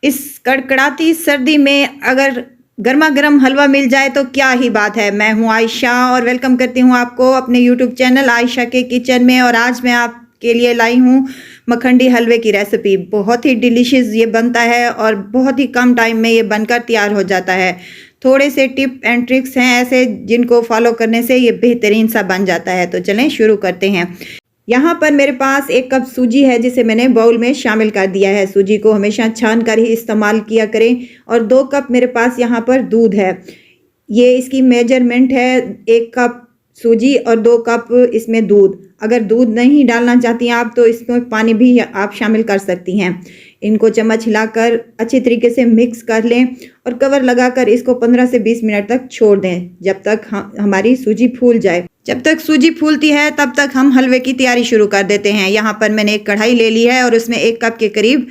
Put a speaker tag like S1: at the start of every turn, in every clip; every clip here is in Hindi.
S1: इस कड़कड़ाती सर्दी में अगर गर्मा गर्म हलवा मिल जाए तो क्या ही बात है। मैं हूं आयशा और वेलकम करती हूं आपको अपने यूट्यूब चैनल आयशा के किचन में। और आज मैं आपके लिए लाई हूं मखंडी हलवे की रेसिपी। बहुत ही डिलीशियस ये बनता है और बहुत ही कम टाइम में ये बनकर तैयार हो जाता है। थोड़े से टिप एंड ट्रिक्स हैं ऐसे जिनको फॉलो करने से ये बेहतरीन सा बन जाता है। तो चलें शुरू करते हैं। यहाँ पर मेरे पास 1 कप सूजी है जिसे मैंने बाउल में शामिल कर दिया है। सूजी को हमेशा छान कर ही इस्तेमाल किया करें। और 2 कप मेरे पास यहाँ पर दूध है। ये इसकी मेजरमेंट है, 1 कप सूजी और 2 कप इसमें दूध। अगर दूध नहीं डालना चाहती हैं आप तो इसमें पानी भी आप शामिल कर सकती हैं। इनको चम्मच हिलाकर अच्छी तरीके से मिक्स कर लें और कवर लगाकर इसको 15 से 20 मिनट तक छोड़ दें जब तक हमारी सूजी फूल जाए। जब तक सूजी फूलती है तब तक हम हलवे की तैयारी शुरू कर देते हैं। यहाँ पर मैंने एक कढ़ाई ले ली है और उसमें 1 कप के करीब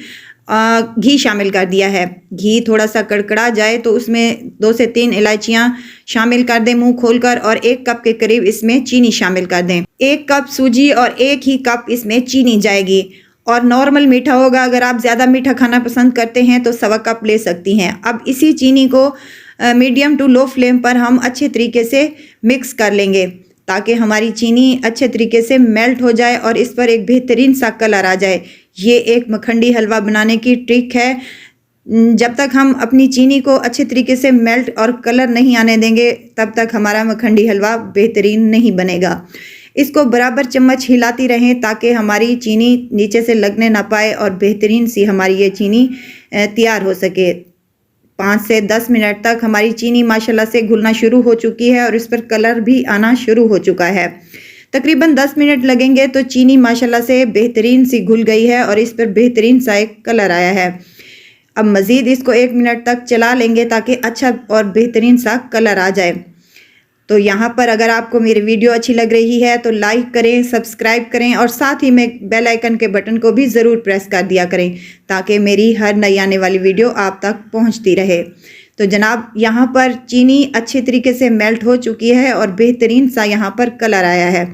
S1: घी शामिल कर दिया है। घी थोड़ा सा कड़कड़ा जाए तो उसमें 2 से 3 इलायचियाँ शामिल कर दें मुंह खोलकर और 1 कप के करीब इसमें चीनी शामिल कर दें। 1 कप सूजी और 1 ही कप इसमें चीनी जाएगी और नॉर्मल मीठा होगा। अगर आप ज़्यादा मीठा खाना पसंद करते हैं तो 1/4 कप ले सकती हैं। अब इसी चीनी को मीडियम टू लो फ्लेम पर हम अच्छे तरीके से मिक्स कर लेंगे ताकि हमारी चीनी अच्छे तरीके से मेल्ट हो जाए और इस पर एक बेहतरीन सा कलर आ जाए। ये एक मखंडी हलवा बनाने की ट्रिक है। जब तक हम अपनी चीनी को अच्छे तरीके से मेल्ट और कलर नहीं आने देंगे तब तक हमारा मखंडी हलवा बेहतरीन नहीं बनेगा। इसको बराबर चम्मच हिलाती रहें ताकि हमारी चीनी नीचे से लगने ना पाए और बेहतरीन सी हमारी ये चीनी तैयार हो सके। 5 से 10 मिनट तक हमारी चीनी माशाल्लाह से घुलना शुरू हो चुकी है और इस पर कलर भी आना शुरू हो चुका है। तकरीबन 10 मिनट लगेंगे तो चीनी माशाल्लाह से बेहतरीन सी घुल गई है और इस पर बेहतरीन सा एक कलर आया है। अब मज़ीद इसको 1 मिनट तक चला लेंगे ताकि अच्छा और बेहतरीन सा कलर आ जाए। तो यहाँ पर अगर आपको मेरी वीडियो अच्छी लग रही है तो लाइक करें, सब्सक्राइब करें और साथ ही में बेल आइकन के बटन को भी ज़रूर प्रेस कर दिया करें ताकि मेरी हर नई आने वाली वीडियो आप तक पहुँचती रहे। तो जनाब यहाँ पर चीनी अच्छे तरीके से मेल्ट हो चुकी है और बेहतरीन सा यहाँ पर कलर आया है।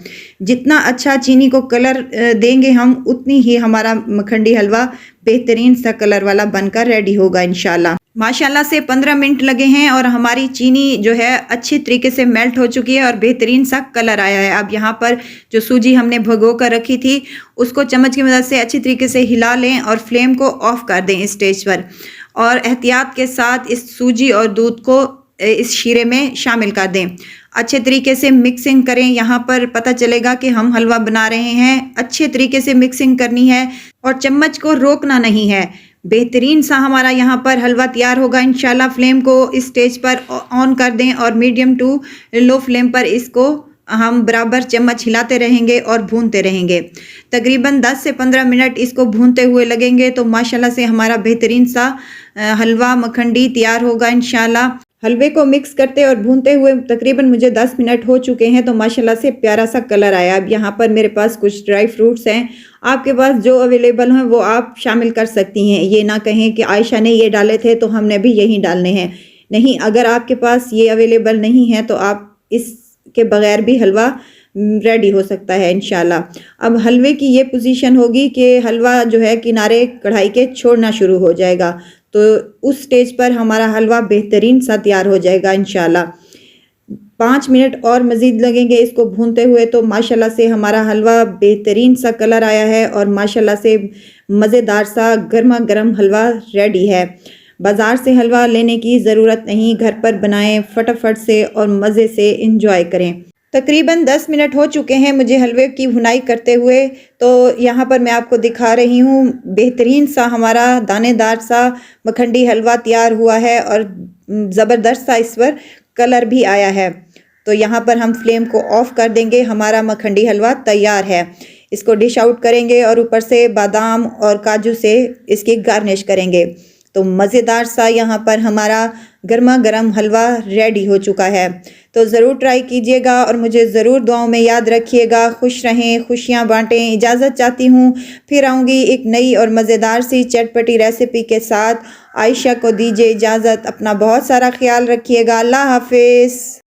S1: जितना अच्छा चीनी को कलर देंगे हम उतनी ही हमारा मखंडी हलवा बेहतरीन सा कलर वाला बनकर रेडी होगा इंशाल्लाह। माशाल्लाह से 15 मिनट लगे हैं और हमारी चीनी जो है अच्छी तरीके से मेल्ट हो चुकी है और बेहतरीन सा कलर आया है। अब यहाँ पर जो सूजी हमने भिगो कर रखी थी उसको चम्मच की मदद से अच्छी तरीके से हिला लें और फ्लेम को ऑफ कर दें इस स्टेज पर। और एहतियात के साथ इस सूजी और दूध को इस शीरे में शामिल कर दें। अच्छे तरीके से मिक्सिंग करें। यहाँ पर पता चलेगा कि हम हलवा बना रहे हैं। अच्छे तरीके से मिक्सिंग करनी है और चम्मच को रोकना नहीं है। बेहतरीन सा हमारा यहाँ पर हलवा तैयार होगा इंशाल्लाह। फ्लेम को इस स्टेज पर ऑन कर दें और मीडियम टू लो फ्लेम पर इसको हम बराबर चम्मच हिलाते रहेंगे और भूनते रहेंगे। तकरीबन 10 से 15 मिनट इसको भूनते हुए लगेंगे तो माशाल्लाह से हमारा बेहतरीन सा हलवा मखंडी तैयार होगा इंशाल्लाह। हलवे को मिक्स करते और भूनते हुए तकरीबन मुझे 10 मिनट हो चुके हैं तो माशाल्लाह से प्यारा सा कलर आया। अब यहाँ पर मेरे पास कुछ ड्राई फ्रूट्स हैं। आपके पास जो अवेलेबल हैं वो आप शामिल कर सकती हैं। ये ना कहें कि आयशा ने ये डाले थे तो हमने भी यही डालने हैं। नहीं, अगर आपके पास ये अवेलेबल नहीं है तो आप इसके बगैर भी हलवा रेडी हो सकता है इंशाल्लाह। अब हलवे की ये पोजीशन होगी कि हलवा जो है किनारे कढ़ाई के छोड़ना शुरू हो जाएगा तो उस स्टेज पर हमारा हलवा बेहतरीन सा तैयार हो जाएगा इंशाल्लाह। 5 मिनट और मज़ीद लगेंगे इसको भूनते हुए तो माशाल्लाह से हमारा हलवा बेहतरीन सा कलर आया है और माशाल्लाह से मज़ेदार सा गर्मा गर्म हलवा रेडी है। बाज़ार से हलवा लेने की ज़रूरत नहीं, घर पर बनाएं फटाफट से और मज़े से इंजॉय करें। तकरीबन 10 मिनट हो चुके हैं मुझे हलवे की भुनाई करते हुए। तो यहाँ पर मैं आपको दिखा रही हूँ बेहतरीन सा हमारा दानेदार सा मखंडी हलवा तैयार हुआ है और ज़बरदस्त सा इस पर कलर भी आया है। तो यहाँ पर हम फ्लेम को ऑफ कर देंगे। हमारा मखंडी हलवा तैयार है। इसको डिश आउट करेंगे और ऊपर से बादाम और काजू से इसकी गार्निश करेंगे। तो मज़ेदार सा यहाँ पर हमारा गर्मा गर्म हलवा रेडी हो चुका है। तो ज़रूर ट्राई कीजिएगा और मुझे ज़रूर दुआओं में याद रखिएगा। खुश रहें, खुशियाँ बांटें। इजाज़त चाहती हूँ, फिर आऊँगी एक नई और मज़ेदार सी चटपटी रेसिपी के साथ। आयशा को दीजिए इजाज़त। अपना बहुत सारा ख्याल रखिएगा। अल्लाह हाफिज़।